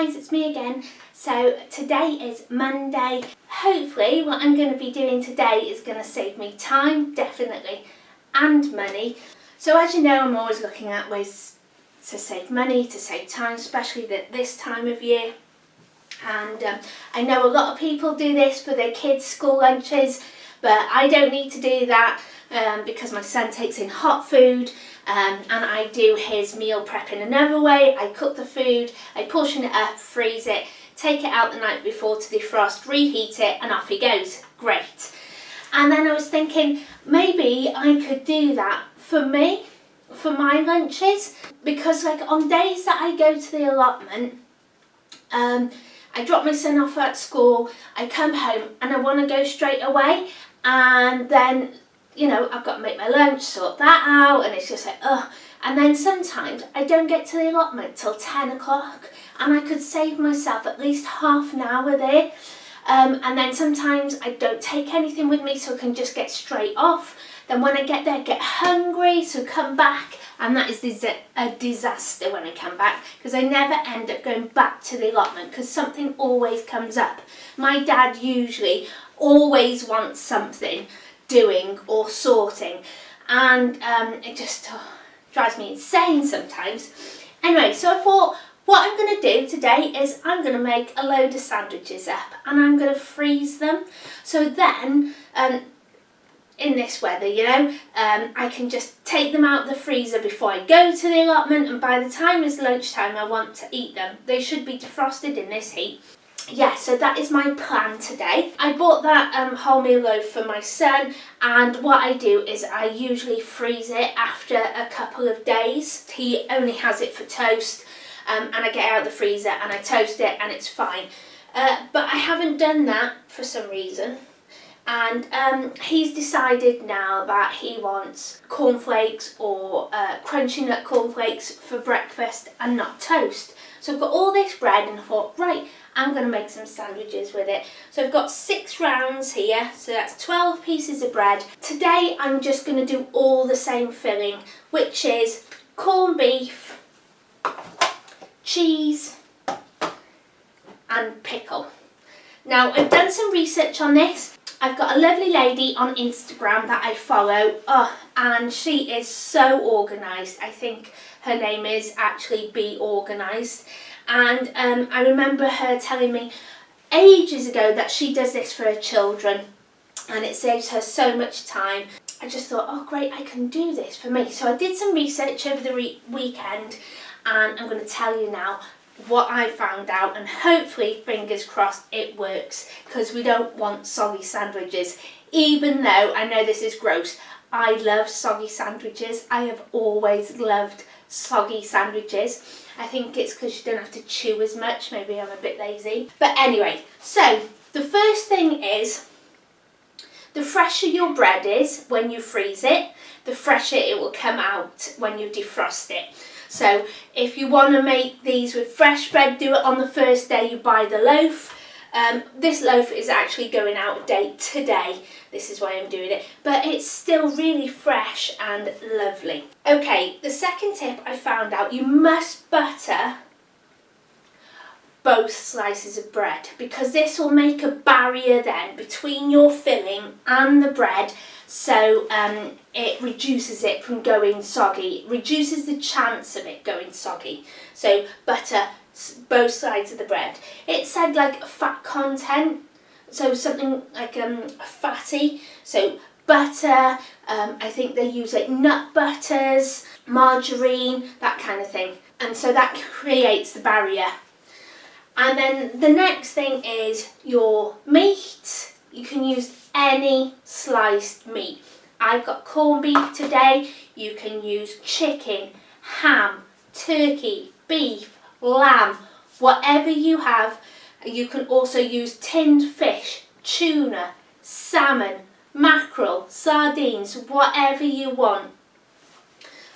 guys, it's me again. So today is Monday. Hopefully what I'm going to be doing today is going to save me time, definitely, and money. So as you know, I'm always looking at ways to save money, to save time, especially at this time of year. And I know a lot of people do this for their kids' school lunches, but I don't need to do that because my son takes in hot food. And I do his meal prep in another way. I cook the food, I portion it up, freeze it, take it out the night before to defrost, reheat it, and off he goes. Great. And then I was thinking maybe I could do that for me, for my lunches, because like on days that I go to the allotment, I drop my son off at school, I come home and I want to go straight away, and then I've got to make my lunch, sort that out, and it's just like, ugh. And then sometimes I don't get to the allotment till 10 o'clock, and I could save myself at least half an hour there. And then sometimes I don't take anything with me, so I can just get straight off. Then when I get there, I get hungry, so come back, and that is a disaster when I come back, because I never end up going back to the allotment, because something always comes up. My dad usually always wants something doing or sorting, and it just drives me insane sometimes. Anyway, so I thought what I'm going to do today is I'm going to make a load of sandwiches up, and I'm going to freeze them, so then in this weather, I can just take them out of the freezer before I go to the allotment, and by the time it's lunchtime I want to eat them. They should be defrosted in this heat. Yeah, so that is my plan today. I bought that wholemeal loaf for my son, and what I do is I usually freeze it after a couple of days. He only has it for toast, and I get it out of the freezer and I toast it and it's fine. But I haven't done that for some reason, and he's decided now that he wants cornflakes or crunchy nut cornflakes for breakfast and not toast. So I've got all this bread and I thought, right, I'm going to make some sandwiches with it. So I've got 6 rounds here, so that's 12 pieces of bread. Today I'm just going to do all the same filling, which is corned beef, cheese and pickle. Now I've done some research on this. I've got a lovely lady on Instagram that I follow, and she is so organised. I think her name is actually Be Organised. And I remember her telling me ages ago that she does this for her children and it saves her so much time. I just thought, oh great, I can do this for me. So I did some research over the weekend, and I'm going to tell you now what I found out, and hopefully, fingers crossed, it works, because we don't want soggy sandwiches. Even though I know this is gross, I love soggy sandwiches. I have always loved soggy sandwiches. I think it's because you don't have to chew as much. Maybe I'm a bit lazy. But anyway, so the first thing is, the fresher your bread is when you freeze it, the fresher it will come out when you defrost it. So if you want to make these with fresh bread, do it on the first day you buy the loaf. This loaf is actually going out of date today. This is why I'm doing it. But it's still really fresh and lovely. Okay, the second tip I found out, you must butter both slices of bread, because this will make a barrier then between your filling and the bread, so it reduces it from going soggy, reduces the chance of it going soggy. So butter both sides of the bread. It said like fat content, so something like fatty, so butter, I think they use like nut butters, margarine, that kind of thing, and so that creates the barrier. And then the next thing is your meat. You can use any sliced meat. I've got corned beef today. You can use chicken, ham, turkey, beef, lamb, whatever you have. You can also use tinned fish, tuna, salmon, mackerel, sardines, whatever you want.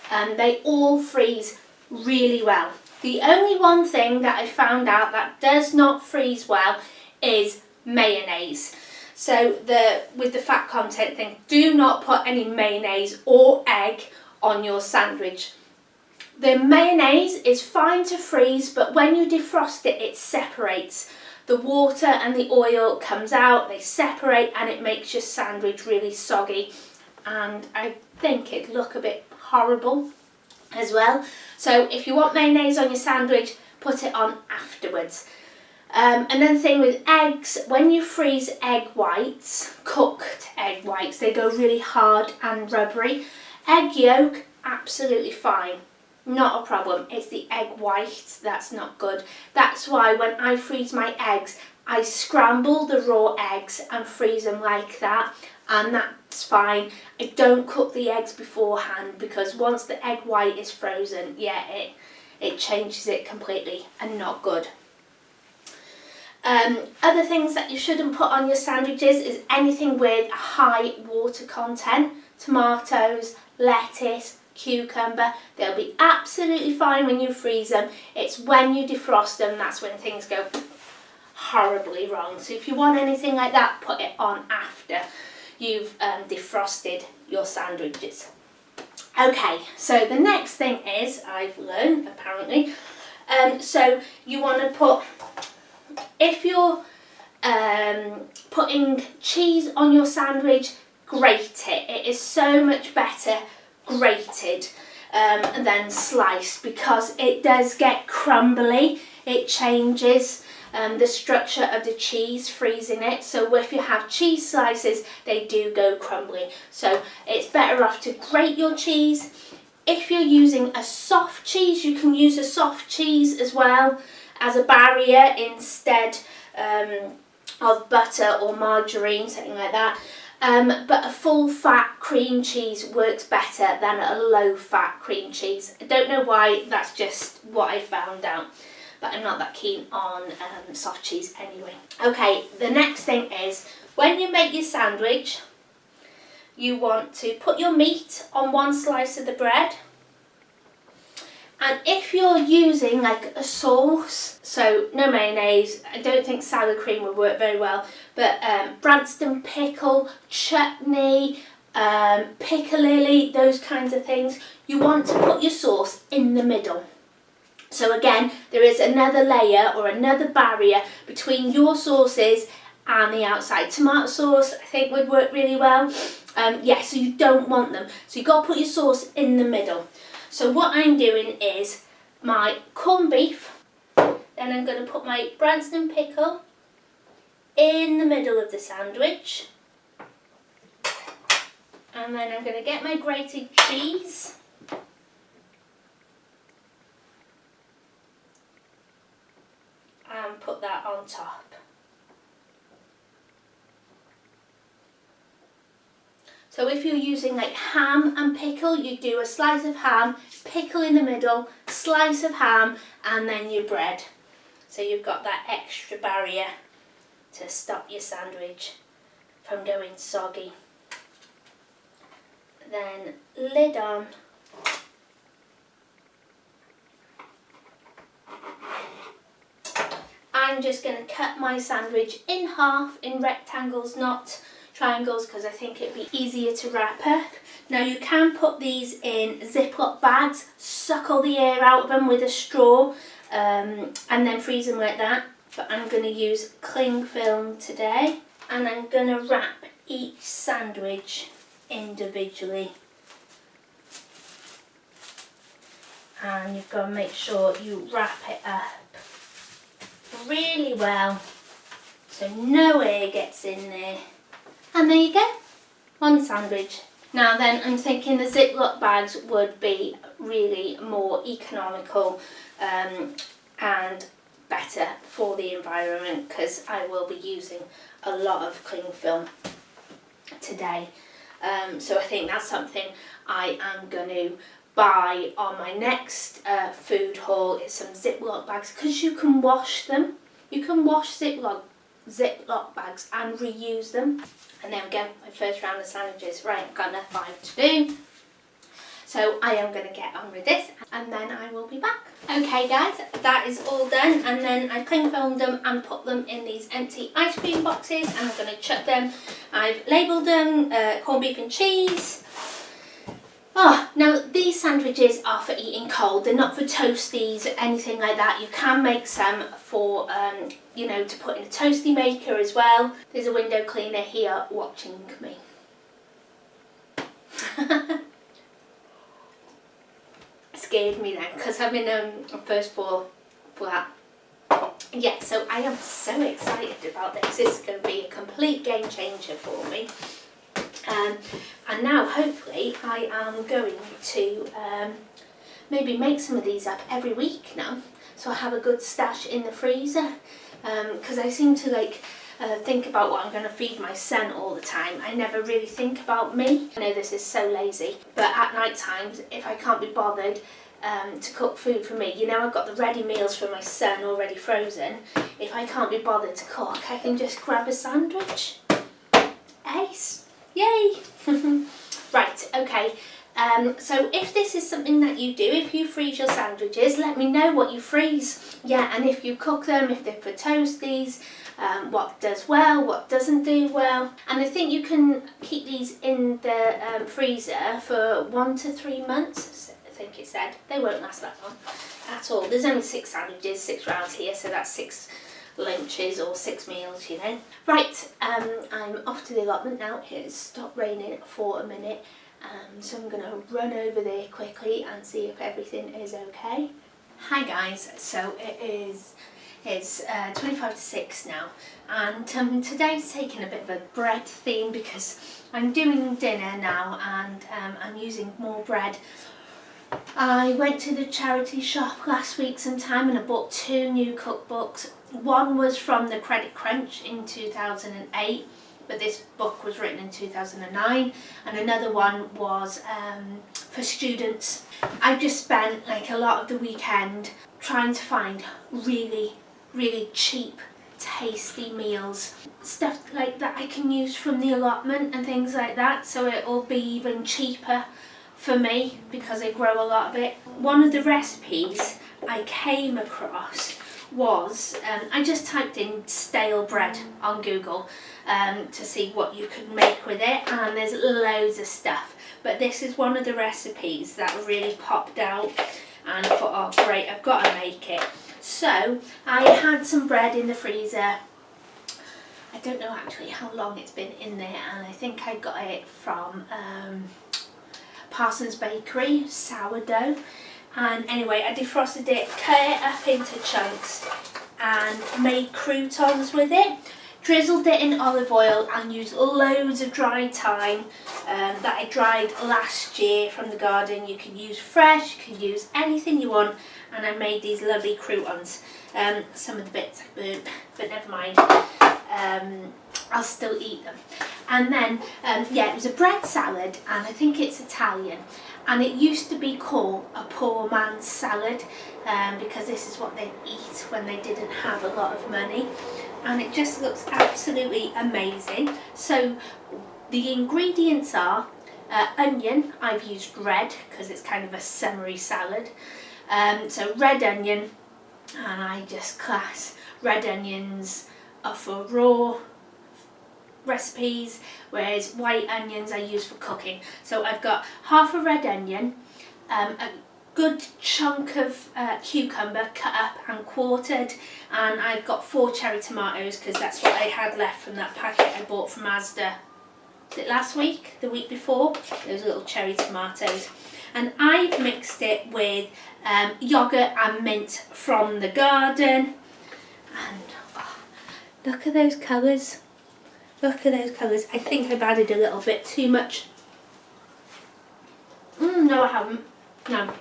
They all freeze really well. The only one thing that I found out that does not freeze well is mayonnaise. So with the fat content thing, do not put any mayonnaise or egg on your sandwich. The mayonnaise is fine to freeze, but when you defrost it, it separates. The water and the oil comes out, they separate, and it makes your sandwich really soggy. And I think it'd look a bit horrible as well. So if you want mayonnaise on your sandwich, put it on afterwards. Another thing with eggs, when you freeze egg whites, cooked egg whites, they go really hard and rubbery. Egg yolk, absolutely fine. Not a problem. It's the egg white that's not good. That's why when I freeze my eggs, I scramble the raw eggs and freeze them like that, and that's fine. I don't cook the eggs beforehand, because once the egg white is frozen, yeah, it changes it completely and not good. Other things that you shouldn't put on your sandwiches is anything with a high water content. Tomatoes, lettuce, cucumber, they'll be absolutely fine when you freeze them. It's when you defrost them that's when things go horribly wrong. So if you want anything like that, put it on after you've defrosted your sandwiches. Okay, so the next thing is, I've learned apparently, so you want to put, if you're putting cheese on your sandwich, grate it. It is so much better grated than sliced, because it does get crumbly. It changes the structure of the cheese freezing it. So if you have cheese slices, they do go crumbly. So it's better off to grate your cheese. If you're using a soft cheese, you can use a soft cheese as well as a barrier instead of butter or margarine, something like that. But a full fat cream cheese works better than a low fat cream cheese. I don't know why, that's just what I found out, but I'm not that keen on soft cheese anyway. Okay, the next thing is, when you make your sandwich, you want to put your meat on one slice of the bread. And if you're using like a sauce, so no mayonnaise, I don't think sour cream would work very well, but Branston pickle, chutney, piccalilli, those kinds of things, you want to put your sauce in the middle. So again, there is another layer or another barrier between your sauces and the outside. Tomato sauce, I think, would work really well. Yeah, so you don't want them. So you've got to put your sauce in the middle. So what I'm doing is my corned beef, then I'm going to put my Branston pickle in the middle of the sandwich, and then I'm going to get my grated cheese and put that on top. So if you're using like ham and pickle, you do a slice of ham, pickle in the middle, slice of ham, and then your bread. So you've got that extra barrier to stop your sandwich from going soggy. Then lid on. I'm just going to cut my sandwich in half in rectangles, not triangles, because I think it'd be easier to wrap up. Now you can put these in Ziploc bags, suck all the air out of them with a straw, and then freeze them like that. But I'm going to use cling film today, and I'm going to wrap each sandwich individually. And you've got to make sure you wrap it up really well so no air gets in there. And there you go, one sandwich. Now then, I'm thinking the Ziploc bags would be really more economical and better for the environment, because I will be using a lot of cling film today. So I think that's something I am going to buy on my next food haul, is some Ziploc bags, because you can wash them. You can wash Ziploc bags and reuse them. And there we go, my first round of sandwiches. Right, I've got another 5 to do. So I am going to get on with this, and then I will be back. Okay guys, that is all done, and then I cling filmed them and put them in these empty ice cream boxes, and I'm going to chuck them. I've labelled them corned beef and cheese. Oh, now these sandwiches are for eating cold. They're not for toasties or anything like that. You can make some for, you know, to put in a toasty maker as well. There's a window cleaner here watching me. Scared me then because I'm in a first floor flat. Yeah, so I am so excited about this. This is going to be a complete game changer for me. And now hopefully I am going to maybe make some of these up every week now, so I have a good stash in the freezer, because I seem to like think about what I'm going to feed my son all the time. I never really think about me. I know this is so lazy, but at night times if I can't be bothered to cook food for me, you know, I've got the ready meals for my son already frozen. If I can't be bothered to cook, I can just grab a sandwich. Ace! Yay! Right, okay. So if this is something that you do, if you freeze your sandwiches, let me know what you freeze. Yeah, and if you cook them, if they're for toasties, what does well, what doesn't do well. And I think you can keep these in the freezer for 1 to 3 months, I think it said. They won't last that long at all. There's only 6 sandwiches, 6 rounds here, so that's 6 lunches or 6 meals, you know. Right, I'm off to the allotment now. It's stopped raining for a minute, so I'm going to run over there quickly and see if everything is okay. Hi guys, so it's 25 to 6 now, and today's taking a bit of a bread theme because I'm doing dinner now, and I'm using more bread. I went to the charity shop last week sometime and I bought 2 new cookbooks. One was from the Credit Crunch in 2008, but this book was written in 2009, and another one was for students. I just spent like a lot of the weekend trying to find really cheap, tasty meals, stuff like that I can use from the allotment and things like that, so it will be even cheaper for me because I grow a lot of it. One of the recipes I came across was, I just typed in stale bread on Google to see what you could make with it, and there's loads of stuff, but this is one of the recipes that really popped out, and I thought, oh great, I've got to make it. So I had some bread in the freezer. I don't know actually how long it's been in there, and I think I got it from Parsons Bakery, sourdough. And anyway, I defrosted it, cut it up into chunks and made croutons with it. Drizzled it in olive oil and used loads of dry thyme that I dried last year from the garden. You can use fresh, you can use anything you want, and I made these lovely croutons. Some of the bits I burnt, but never mind. I'll still eat them. And then, yeah, it was a bread salad, and I think it's Italian. And it used to be called a poor man's salad because this is what they'd eat when they didn't have a lot of money. And it just looks absolutely amazing. So the ingredients are onion. I've used red because it's kind of a summery salad. So red onion, and I just class red onions are for raw recipes, whereas white onions I use for cooking. So I've got half a red onion, a good chunk of cucumber cut up and quartered, and I've got 4 cherry tomatoes because that's what I had left from that packet I bought from Asda. Was it last week? The week before? Those little cherry tomatoes. And I've mixed it with yoghurt and mint from the garden. And oh, look at those colours. Look at those colours. I think I've added a little bit too much. No, I haven't. No.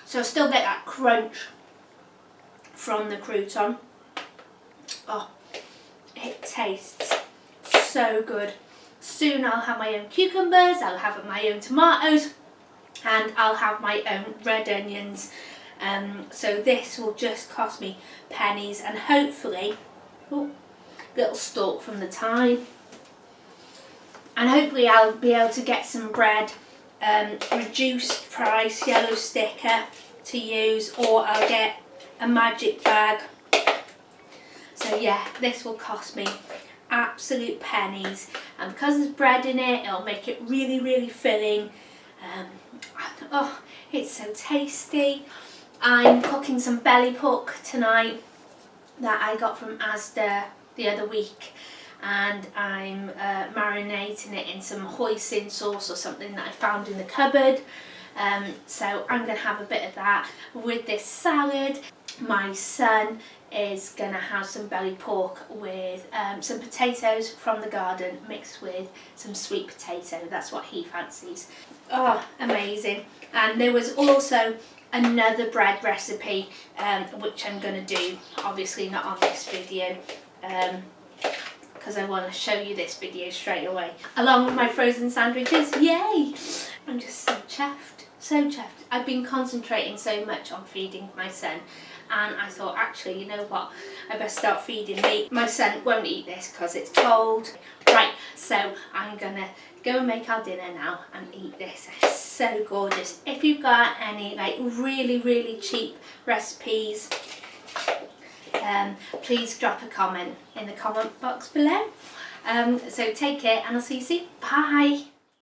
So I still get that crunch from the crouton. Oh, it tastes so good. Soon I'll have my own cucumbers, I'll have my own tomatoes, and I'll have my own red onions. So this will just cost me pennies, and hopefully, oh, little stalk from the thyme, and hopefully I'll be able to get some bread, reduced price yellow sticker to use, or I'll get a magic bag. So yeah, this will cost me absolute pennies, and because there's bread in it, it'll make it really filling, Oh, it's so tasty. I'm cooking some belly pork tonight that I got from Asda the other week, and I'm marinating it in some hoisin sauce or something that I found in the cupboard. So I'm going to have a bit of that with this salad. My son is going to have some belly pork with some potatoes from the garden mixed with some sweet potato. That's what he fancies. Oh, amazing. And there was also another bread recipe which I'm going to do, obviously not on this video, because I want to show you this video straight away, along with my frozen sandwiches. Yay! I'm just so chuffed, so chuffed. I've been concentrating so much on feeding my son, and I thought, actually, you know what, I best start feeding me. My son won't eat this because it's cold. Right, so I'm gonna go and make our dinner now and eat this. It's so gorgeous. If you've got any like really cheap recipes, please drop a comment in the comment box below. So take care, and I'll see you soon. Bye.